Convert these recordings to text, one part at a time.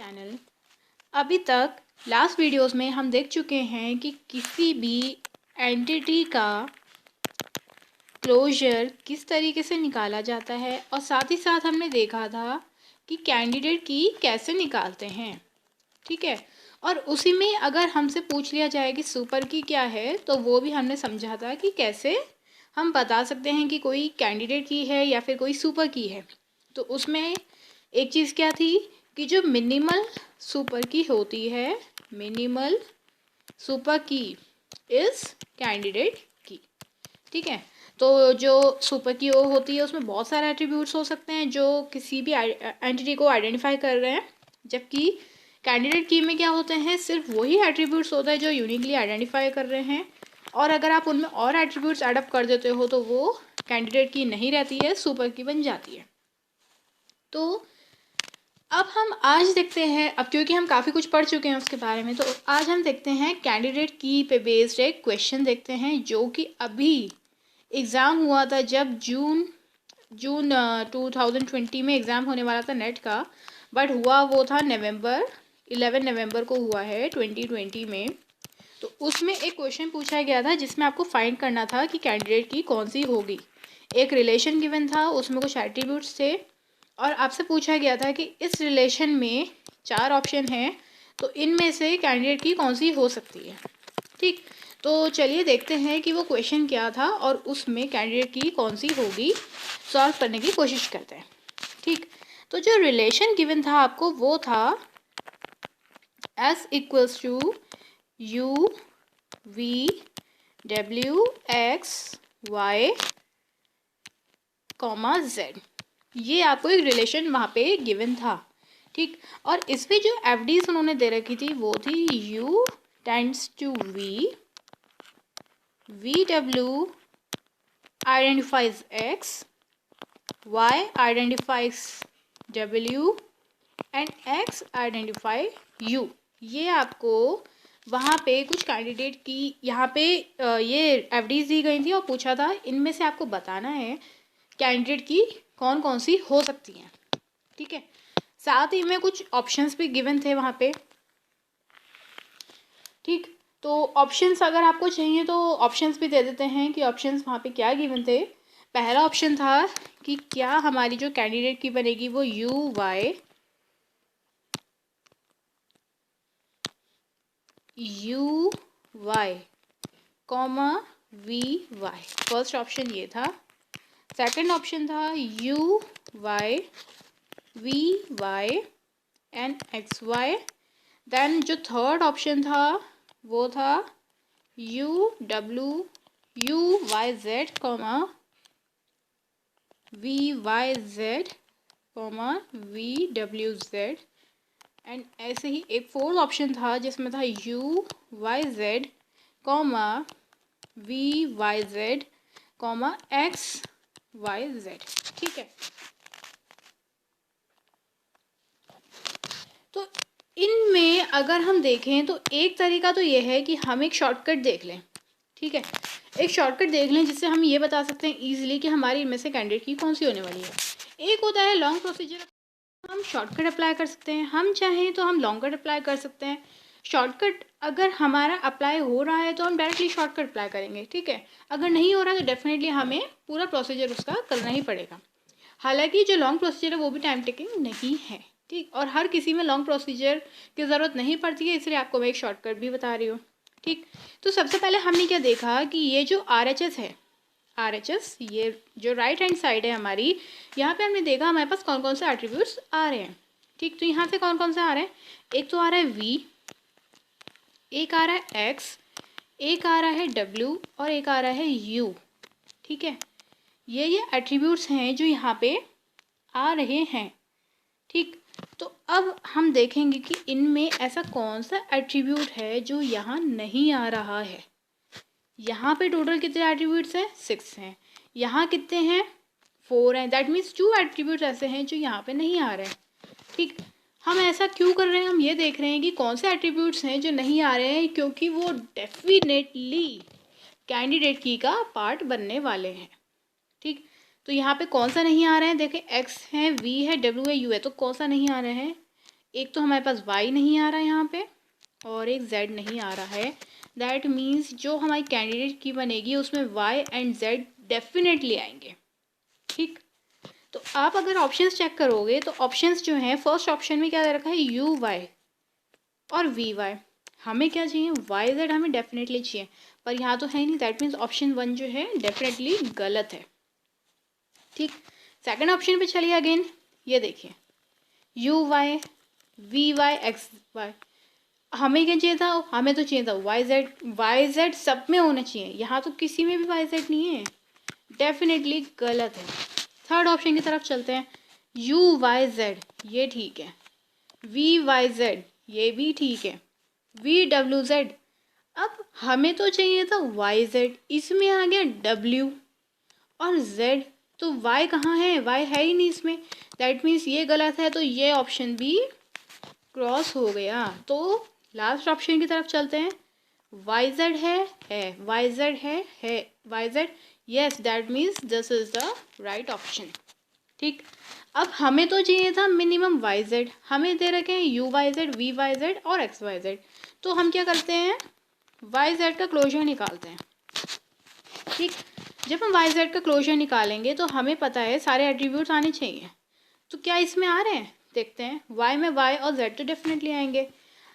Channel. अभी तक last videos में हम देख चुके हैं कि किसी भी एंटिटी का क्लोजर किस तरीके से निकाला जाता है और साथ ही साथ हमने देखा था कि कैंडिडेट की कैसे निकालते हैं। ठीक है, और उसी में अगर हमसे पूछ लिया जाए कि सुपर की क्या है तो वो भी हमने समझा था कि कैसे हम बता सकते हैं कि कोई कैंडिडेट की है या फिर कोई सुपर की है। तो उसमें एक चीज़ क्या थी कि जो मिनिमल सुपर की होती है, मिनिमल सुपर की इज़ कैंडिडेट की। ठीक है, तो जो सुपर की ओ होती है उसमें बहुत सारे एट्रीब्यूट्स हो सकते हैं जो किसी भी एंटिटी को आइडेंटिफाई कर रहे हैं, जबकि कैंडिडेट की में क्या होते हैं, सिर्फ वही एट्रीब्यूट्स होता है जो यूनिकली आइडेंटिफाई कर रहे हैं, और अगर आप उनमें और एट्रीब्यूट्स एडअप कर देते हो तो वो कैंडिडेट की नहीं रहती है, सुपर की बन जाती है। तो अब हम आज देखते हैं, अब क्योंकि हम काफ़ी कुछ पढ़ चुके हैं उसके बारे में, तो आज हम देखते हैं कैंडिडेट की पे बेस्ड एक क्वेश्चन देखते हैं जो कि अभी एग्ज़ाम हुआ था, जब जून 2020 में एग्ज़ाम होने वाला था नेट का, बट हुआ वो था 11 नवंबर को हुआ है 2020 में। तो उसमें एक क्वेश्चन पूछा गया था जिसमें आपको फाइंड करना था कि कैंडिडेट की कौन सी होगी। एक रिलेशन गिवन था, उसमें कुछ एट्रीब्यूट्स थे और आपसे पूछा गया था कि इस रिलेशन में 4 ऑप्शन हैं, तो इनमें से कैंडिडेट की कौन सी हो सकती है। ठीक, तो चलिए देखते हैं कि वो क्वेश्चन क्या था और उसमें कैंडिडेट की कौन सी होगी, सॉल्व करने की कोशिश करते हैं। ठीक, तो जो रिलेशन गिवन था आपको वो था S equals to U V W X Y comma Z. ये आपको एक रिलेशन वहाँ पे गिवन था। ठीक, और इसमें जो एफडीज उन्होंने दे रखी थी वो थी u tends to v, vw identifies x, y identifies w and x identify u। ये आपको वहाँ पे कुछ कैंडिडेट की यहाँ पे ये एफडीज दी गई थी और पूछा था इनमें से आपको बताना है कैंडिडेट की कौन कौन सी हो सकती हैं। ठीक है, साथ ही में कुछ ऑप्शंस भी गिवन थे वहाँ पे। ठीक, तो ऑप्शंस अगर आपको चाहिए तो ऑप्शंस भी दे देते हैं कि ऑप्शंस वहाँ पे क्या गिवन थे। पहला ऑप्शन था कि क्या हमारी जो कैंडिडेट की बनेगी वो U Y comma V Y, first option ये था। सेकंड ऑप्शन था U Y V Y and X Y. Then जो थर्ड ऑप्शन था वो था U Y Z comma V Y Z comma V W Z. And ऐसे ही एक फोर्थ ऑप्शन था जिसमें था U Y Z comma V Y Z comma X Y Z. ठीक है, तो इनमें अगर हम देखें तो एक तरीका तो ये है कि हम एक शॉर्टकट देख लें। ठीक है, एक शॉर्टकट देख लें जिससे हम ये बता सकते हैं ईजिली कि हमारी इनमें से कैंडिडेट की कौन सी होने वाली है। एक होता है लॉन्ग प्रोसीजर, हम शॉर्टकट अप्लाई कर सकते हैं, हम चाहें तो हम लॉन्ग कट अप्लाई कर सकते हैं। शॉर्टकट अगर हमारा अप्लाई हो रहा है तो हम डायरेक्टली शॉर्टकट अप्लाई करेंगे। ठीक है, अगर नहीं हो रहा है तो डेफिनेटली हमें पूरा प्रोसीजर उसका करना ही पड़ेगा। हालांकि जो लॉन्ग प्रोसीजर है वो भी टाइम टेकिंग नहीं है। ठीक, और हर किसी में लॉन्ग प्रोसीजर की ज़रूरत नहीं पड़ती है, इसलिए आपको मैं एक शॉर्टकट भी बता रही हूँ। ठीक, तो सबसे पहले हमने क्या देखा कि ये जो RHS है, RHS ये जो राइट हैंड साइड है हमारी, यहाँ पे हमने देखा हमारे पास कौन कौन से एट्रीब्यूट्स आ रहे हैं। ठीक, तो यहाँ से कौन कौन से आ रहे हैं, एक तो आ रहा है V, एक आ रहा है X, एक आ रहा है W और एक आ रहा है U। ठीक है, ये एट्रीब्यूट्स हैं जो यहाँ पे आ रहे हैं। ठीक, तो अब हम देखेंगे कि इनमें ऐसा कौन सा एट्रीब्यूट है जो यहाँ नहीं आ रहा है। यहाँ पे टोटल कितने एट्रीब्यूट्स हैं, 6 हैं। यहाँ कितने हैं, 4 हैं। दैट मीन्स 2 एट्रीब्यूट्स ऐसे हैं जो यहाँ पे नहीं आ रहे हैं। ठीक, हम ऐसा क्यों कर रहे हैं, हम ये देख रहे हैं कि कौन से एट्रीब्यूट्स हैं जो नहीं आ रहे हैं, क्योंकि वो डेफिनेटली कैंडिडेट की का पार्ट बनने वाले हैं। ठीक, तो यहाँ पे कौन सा नहीं आ रहे हैं, देखें X है, V है, W है, U है, तो कौन सा नहीं आ रहे हैं, एक तो हमारे पास y नहीं आ रहा है यहाँ पे और एक z नहीं आ रहा है। दैट मीन्स जो हमारी कैंडिडेट की बनेगी उसमें y एंड z डेफिनेटली आएंगे। ठीक, तो आप अगर ऑप्शंस चेक करोगे तो ऑप्शंस जो हैं, फर्स्ट ऑप्शन में क्या दे रखा है, यू वाई और वी वाई। हमें क्या चाहिए, वाई जेड हमें डेफिनेटली चाहिए, पर यहाँ तो है नहीं। दैट मीन्स ऑप्शन 1 जो है डेफिनेटली गलत है। ठीक, सेकंड ऑप्शन पे चलिए अगेन, ये देखिए U Y V Y X Y. हमें क्या चाहिए था, हमें तो चाहिए था वाई जेड सब में होना चाहिए, यहाँ तो किसी में भी वाई जेड नहीं है, डेफिनेटली गलत है। थर्ड ऑप्शन की तरफ चलते हैं, यू वाई जेड ये ठीक है, वी वाई जेड ये भी ठीक है, वी डब्ल्यू जेड। अब हमें तो चाहिए था वाई जेड, इसमें आ गया डब्ल्यू और जेड, तो वाई कहाँ है, वाई है ही नहीं इसमें। दैट मीन्स ये गलत है, तो ये ऑप्शन भी क्रॉस हो गया। तो लास्ट ऑप्शन की तरफ चलते हैं, वाई जेड है वाई जेड है Y Z, yes that means this is the right option. ठीक, अब हमें तो चाहिए था मिनिमम वाई जेड, हमें दे रखे हैं U Y Z V Y Z और एक्स वाई जेड, तो हम क्या करते हैं, वाई जेड का क्लोजर निकालते हैं। ठीक, जब हम वाई जेड का क्लोजर निकालेंगे तो हमें पता है सारे एट्रीब्यूट्स आने चाहिए, तो क्या इसमें आ रहे हैं, देखते हैं। वाई में वाई और जेड तो डेफिनेटली आएंगे।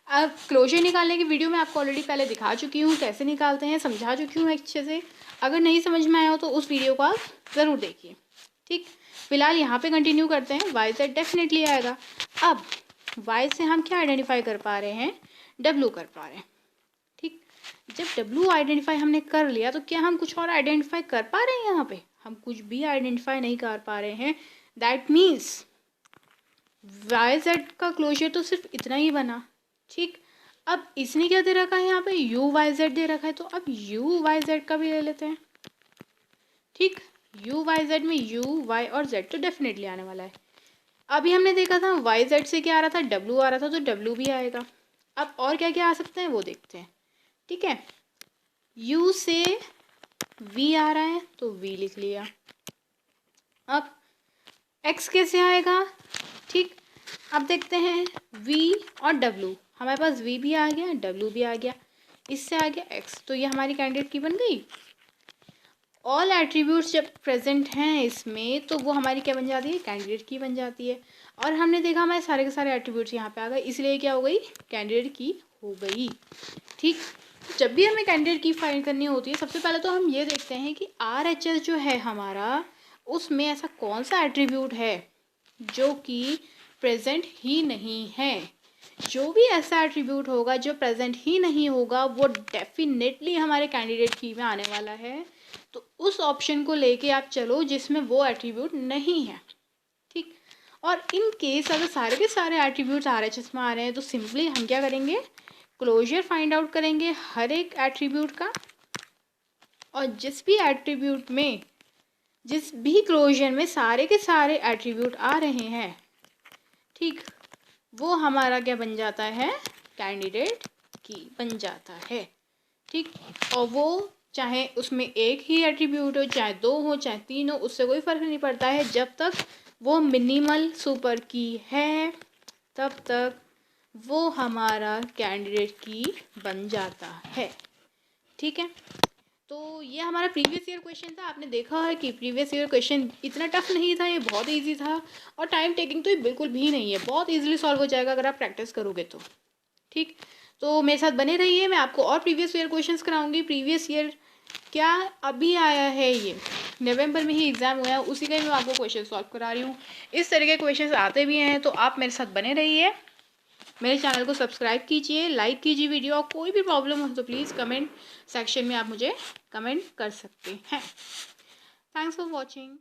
अब क्लोजर निकालने की वीडियो मैं आपको ऑलरेडी पहले दिखा चुकी हूँ, कैसे निकालते हैं समझा चुकी हूँ अच्छे से। अगर नहीं समझ में आया हो तो उस वीडियो को आप ज़रूर देखिए। ठीक, फिलहाल यहाँ पे कंटिन्यू करते हैं, वाई जेड डेफिनेटली आएगा। अब वाई से हम क्या आइडेंटिफाई कर पा रहे हैं, डब्ल्यू कर पा रहे हैं। ठीक, जब डब्ल्यू आइडेंटिफाई हमने कर लिया तो क्या हम कुछ और आइडेंटिफाई कर पा रहे हैं, यहाँ पे हम कुछ भी आइडेंटिफाई नहीं कर पा रहे हैं। दैट मीन्स वाई जेड का क्लोजर तो सिर्फ इतना ही बना। ठीक, अब इसने क्या दे रखा है, यहाँ पे यू वाई जेड दे रखा है, तो अब यू वाई जेड का भी ले लेते हैं। ठीक, यू वाई जेड में यू वाई और जेड तो डेफिनेटली आने वाला है। अभी हमने देखा था वाई जेड से क्या आ रहा था, डब्ल्यू आ रहा था, तो डब्ल्यू भी आएगा। अब और क्या क्या आ सकते हैं वो देखते हैं। ठीक है, यू से वी आ रहा है तो वी लिख लिया। अब एक्स कैसे आएगा, ठीक, अब देखते हैं वी और डब्ल्यू, हमारे पास वी भी आ गया डब्ल्यू भी आ गया, इससे आ गया एक्स, तो ये हमारी कैंडिडेट की बन गई। ऑल एट्रीब्यूट्स जब प्रेजेंट हैं इसमें तो वो हमारी क्या बन जाती है, कैंडिडेट की बन जाती है। और हमने देखा हमारे सारे के सारे एट्रीब्यूट्स यहाँ पे आ गए, इसलिए क्या हो गई, कैंडिडेट की हो गई। ठीक, जब भी हमें कैंडिडेट की फाइंड करनी होती है सबसे पहले तो हम ये देखते हैं कि RHS जो है हमारा, उसमें ऐसा कौन सा एट्रीब्यूट है जो कि प्रेजेंट ही नहीं है। जो भी ऐसा एट्रीब्यूट होगा जो प्रेजेंट ही नहीं होगा वो डेफिनेटली हमारे कैंडिडेट की में आने वाला है। तो उस ऑप्शन को लेके आप चलो जिसमें वो एट्रीब्यूट नहीं है। ठीक, और इन केस अगर सारे के सारे एट्रीब्यूट्स RHS में आ रहे हैं तो सिंपली हम क्या करेंगे, क्लोजर फाइंड आउट करेंगे हर एक एट्रीब्यूट का, और जिस भी क्लोजर में सारे के सारे एट्रीब्यूट आ रहे हैं, ठीक, वो हमारा क्या बन जाता है, कैंडिडेट की बन जाता है। ठीक, और वो चाहे उसमें एक ही एट्रीब्यूट हो, चाहे 2 हो, चाहे 3 हो, उससे कोई फ़र्क नहीं पड़ता है। जब तक वो मिनिमल सुपर की है तब तक वो हमारा कैंडिडेट की बन जाता है। ठीक है, तो ये हमारा प्रीवियस ईयर क्वेश्चन था। आपने देखा है कि प्रीवियस ईयर क्वेश्चन इतना टफ नहीं था, ये बहुत ईजी था, और टाइम टेकिंग तो ये बिल्कुल भी नहीं है, बहुत ईजिली सॉल्व हो जाएगा अगर आप प्रैक्टिस करोगे तो। ठीक, तो मेरे साथ बने रहिए, मैं आपको और प्रीवियस ईयर क्वेश्चंस कराऊंगी। प्रीवियस ईयर क्या अभी आया है, ये नवंबर में ही एग्ज़ाम हुआ है, उसी का ही मैं आपको क्वेश्चन सॉल्व करा रही हूँ। इस तरह के क्वेश्चंस आते भी हैं, तो आप मेरे साथ बने रहिए। मेरे चैनल को सब्सक्राइब कीजिए, लाइक कीजिए वीडियो, और कोई भी प्रॉब्लम हो तो प्लीज़ कमेंट सेक्शन में आप मुझे कमेंट कर सकते हैं। Thanks for watching.